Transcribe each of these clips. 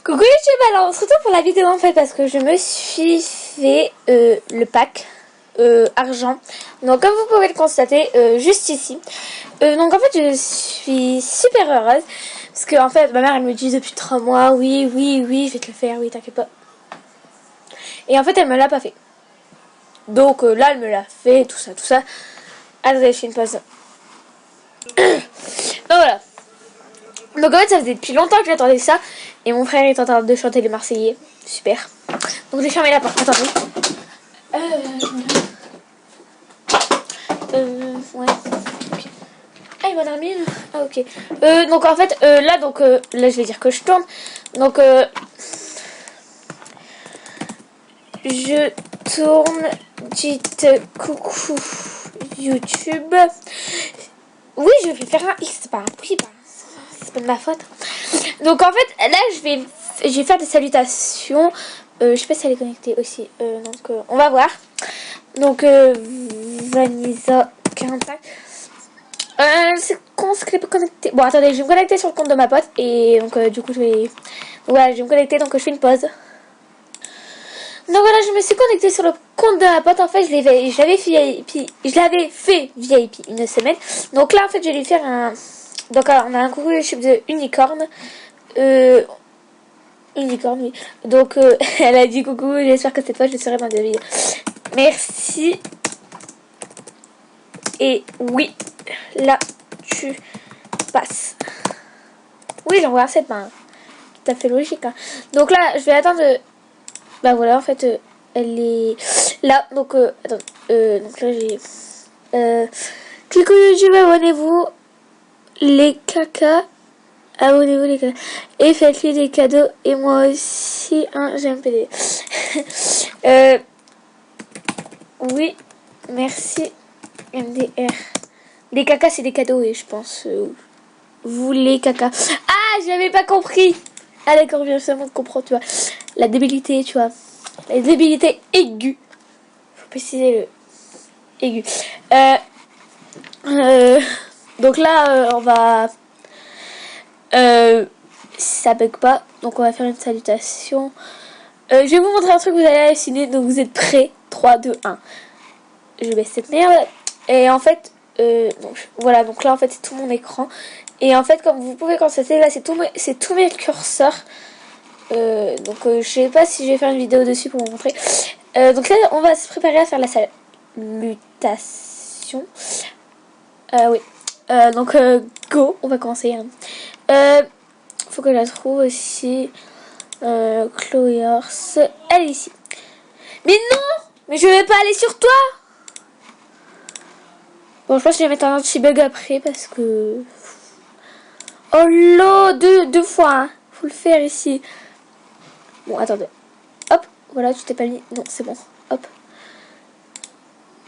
Coucou YouTube, alors on se retrouve pour la vidéo en fait parce que je me suis fait le pack argent. Donc comme vous pouvez le constater juste ici. Donc en fait je suis super heureuse parce que en fait ma mère elle me dit depuis 3 mois oui je vais te le faire, oui t'inquiète pas. Et en fait elle me l'a pas fait. Donc là elle me l'a fait, tout ça. Attendez, je fais une pause. Donc voilà. Donc en fait ça faisait depuis longtemps que j'attendais ça. Et mon frère est en train de chanter les Marseillais. Super. Donc j'ai fermé la porte. Attendez. Ouais. Okay. Ah il va dormir. Ah ok. Donc en fait là là je vais dire que je tourne. Donc je tourne. Dites coucou YouTube. Oui je vais faire un X. C'est pas de ma faute. Donc en fait là je vais faire des salutations. Je sais pas si elle est connectée aussi. Donc on va voir. Donc Vanessa 45. C'est con ce qu'elle est pas connectée. Bon attendez, je vais me connecter sur le compte de ma pote. Et donc du coup je vais. Voilà, je vais me connecter, donc je fais une pause. Donc voilà, je me suis connectée sur le compte de ma pote. En fait, je l'avais fait VIP une semaine. Donc là en fait je vais lui faire un. Donc on a un coucou YouTube de Unicorn. Unicorn, oui. Donc elle a dit coucou, j'espère que cette fois je serai dans des vidéos. Merci. Et oui, là tu passes. Oui, j'envoie 7 mains. Tout à fait logique. Hein. Donc là, je vais attendre. Bah voilà, en fait, elle est là. Donc, attends. Donc là, j'ai. Cliquez YouTube, abonnez-vous. Les cacas. Abonnez-vous, les cacas. Et faites-lui des cadeaux. Et moi aussi, un GMPD. Oui, merci. MDR. Les cacas, c'est des cadeaux, et je pense. Vous les cacas. Ah, j'avais pas compris. Ah d'accord, bien seulement de comprendre, tu vois. La débilité, tu vois. La débilité aiguë. Faut préciser le aigu. Donc là, on va. Si ça bug pas, donc on va faire une salutation. Je vais vous montrer un truc, vous allez halluciner. Donc vous êtes prêts? 3, 2, 1. Je baisse cette merde. Et en fait, donc, voilà, donc là en fait c'est tout mon écran. Et en fait comme vous pouvez constater là c'est tous mes curseurs. Donc je sais pas si je vais faire une vidéo dessus pour vous montrer. Donc là on va se préparer à faire la salutation. Oui. Donc go, on va commencer. Hein. Faut que je la trouve aussi. Chloé Horse. Elle est ici. Mais non! Mais je vais pas aller sur toi! Bon, je pense que je vais mettre un petit bug après parce que. Oh là! Deux fois, hein. Faut le faire ici. Bon, attendez. Hop, voilà, tu t'es pas mis. Non, c'est bon. Hop.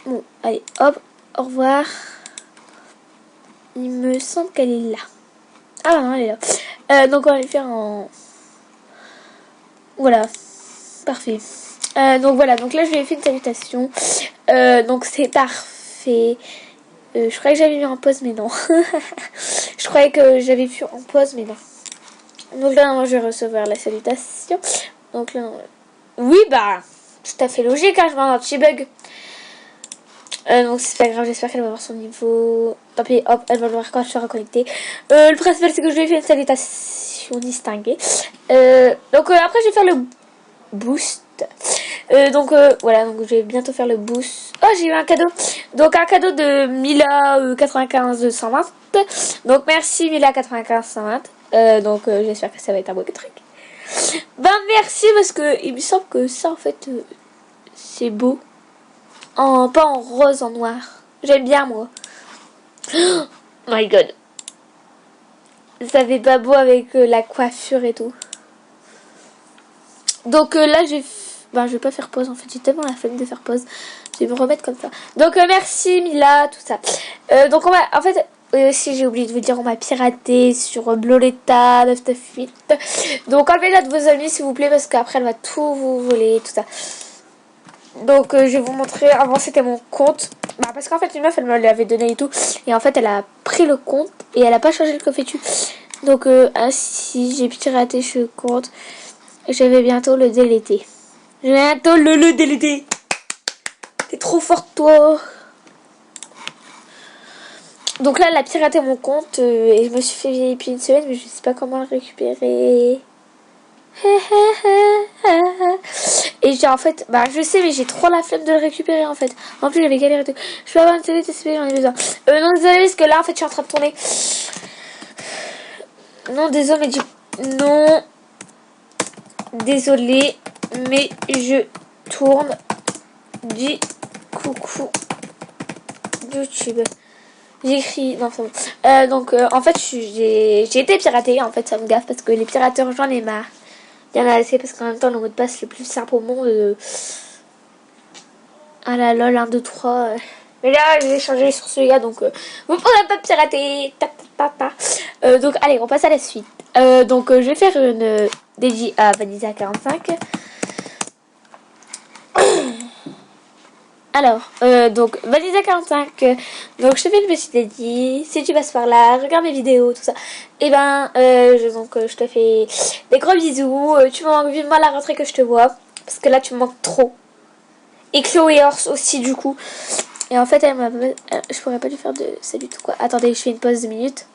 Bon, allez, hop. Au revoir. Il me semble qu'elle est là. Ah non, elle est là. Donc, on va le faire en. Voilà. Parfait. Donc, voilà. Donc là, je lui ai fait une salutation. Donc, c'est parfait. Je croyais que j'avais mis en pause, mais non. Je croyais que j'avais vu en pause, mais non. Donc là, moi, je vais recevoir la salutation. Donc là, oui, bah, tout à fait logique, hein, je m'en un petit bug. Donc c'est pas grave, j'espère qu'elle va voir son niveau. Tant pis, hop, elle va le voir quand je serai connectée. Le principal, c'est que je vais faire une salutation distinguée. Donc après, je vais faire le boost. Donc voilà, donc je vais bientôt faire le boost. Oh, j'ai eu un cadeau. Donc un cadeau de Mila 95 120. Donc merci Mila 95 120. Donc j'espère que ça va être un beau truc. Ben merci parce que il me semble que ça en fait c'est beau. Pas en rose, en noir. J'aime bien moi. Oh my god. Ça fait pas beau avec la coiffure et tout. Donc là je vais pas faire pause en fait, j'ai tellement la flemme de faire pause. Je vais me remettre comme ça. Donc merci Mila, tout ça. Donc on va en fait aussi j'ai oublié de vous dire on m'a piraté sur Bloletta 998. Donc enlevez-la de vos amis s'il vous plaît parce qu'après elle va tout vous voler tout ça. Donc je vais vous montrer. Avant c'était mon compte. Bah parce qu'en fait une meuf elle me l'avait donné et tout. Et en fait elle a pris le compte et elle a pas changé le coffetu. Donc si j'ai piraté ce compte, je vais bientôt le déléter. Je vais bientôt le déléter. T'es trop forte toi. Donc là, elle a piraté mon compte et je me suis fait VIP une semaine, mais je sais pas comment le récupérer. Et j'ai en fait, bah je sais, mais j'ai trop la flemme de le récupérer en fait. En plus, j'avais galéré. Je peux avoir une télé TCP, j'en ai besoin. Non, désolé, parce que là, en fait, je suis en train de tourner. Non, désolé, mais non. Désolé, mais je tourne du coucou YouTube. J'écris, non c'est bon. Donc en fait j'ai été piratée, en fait ça me gaffe parce que les pirateurs j'en ai marre. Il y en a assez parce qu'en même temps le mot de passe le plus simple au monde. Ah la lol 1, 2, 3. Mais là je vais changer sur celui-là donc vous ne pourrez pas pirater. Donc allez on passe à la suite. Donc je vais faire une dédiée à Vanessa 45. Alors, donc, Vanessa 45, donc je te fais une petite dédiée, si tu passes par là, regarde mes vidéos, tout ça, et ben, je te fais des gros bisous, tu me manques vivement la rentrée que je te vois, parce que là tu me manques trop, et Chloé Horse aussi du coup, et en fait je pourrais pas lui faire de salut tout quoi, attendez, je fais une pause de minutes.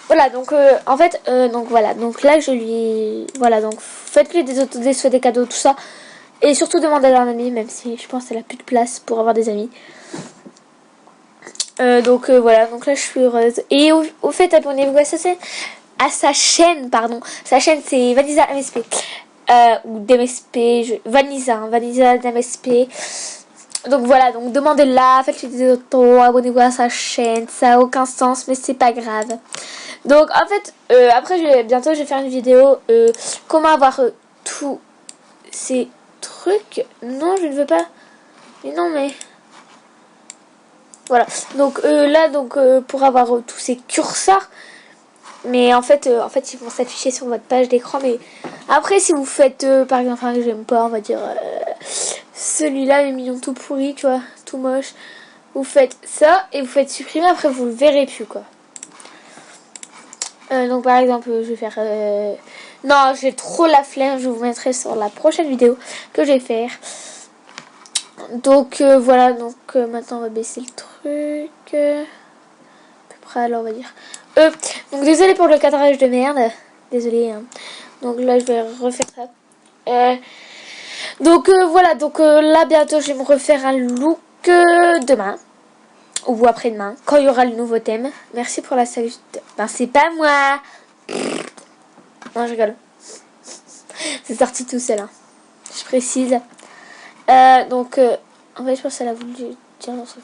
Voilà, donc en fait, donc voilà, donc là je lui, voilà, donc faites-lui des souhaits, des cadeaux, tout ça. Et surtout demandez à un ami, même si je pense qu'elle a plus de place pour avoir des amis. Donc voilà, donc là je suis heureuse. Et au fait, abonnez-vous à sa chaîne, pardon. Sa chaîne c'est Vanessa MSP. Ou DMSP, Vanessa DMSP. Donc voilà, donc demandez-la, faites des autos, abonnez-vous à sa chaîne, ça a aucun sens, mais c'est pas grave. Donc en fait, après bientôt je vais faire une vidéo comment avoir tous ces trucs. Non, je ne veux pas. Mais non, mais voilà. Donc là, donc pour avoir tous ces curseurs, mais en fait, ils vont s'afficher sur votre page d'écran. Mais après, si vous faites, par exemple, un que j'aime pas, on va dire celui-là, les millions tout pourri, tu vois, tout moche. Vous faites ça et vous faites supprimer. Après, vous le verrez plus, quoi. Donc par exemple, je vais faire. Non, j'ai trop la flemme. Je vous mettrai sur la prochaine vidéo que je vais faire. Donc voilà, donc maintenant on va baisser le truc. À peu près, alors on va dire. Donc désolé pour le cadrage de merde. Désolé. Hein. Donc là je vais refaire ça. Donc voilà, donc là bientôt je vais me refaire un look demain. Ou après-demain, quand il y aura le nouveau thème. Merci pour la salut. Ben c'est pas moi. Non, je rigole. C'est sorti tout seul. Hein. Je précise. Donc, en fait, je pense qu'elle a voulu dire dans son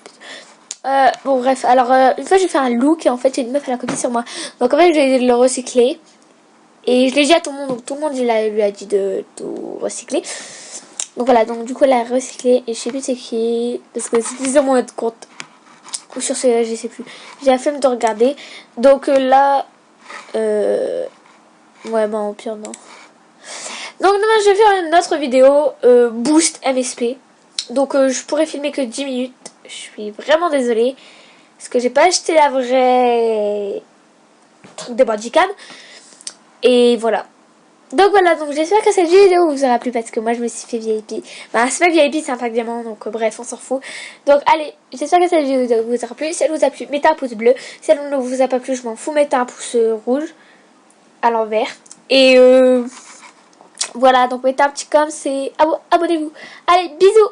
bon, bref. Alors, une fois, j'ai fait un look et en fait, une meuf, elle a copié sur moi. Donc, en fait, je vais le recycler. Et je l'ai dit à tout le monde. Donc, tout le monde, lui a dit de tout recycler. Donc, voilà. Donc, du coup, elle a recyclé. Et je sais plus c'est qui. Parce que c'est sur mon compte. Ou sur celui-là, je sais plus. J'ai la flemme de regarder. Donc, là. Ouais, bon, au pire, non. Donc demain je vais faire une autre vidéo Boost MSP. Donc je pourrais filmer que 10 minutes. Je suis vraiment désolée. Parce que j'ai pas acheté la vraie truc de bodycam. Et voilà. Donc voilà, donc j'espère que cette vidéo vous aura plu parce que moi je me suis fait VIP. Bah c'est pas VIP, c'est un pack diamant, donc bref, on s'en fout. Donc allez, j'espère que cette vidéo vous aura plu. Si elle vous a plu, mettez un pouce bleu. Si elle ne vous a pas plu, je m'en fous, mettez un pouce rouge à l'envers. Et voilà, donc mettez un petit comme, c'est abonnez-vous. Allez, bisous.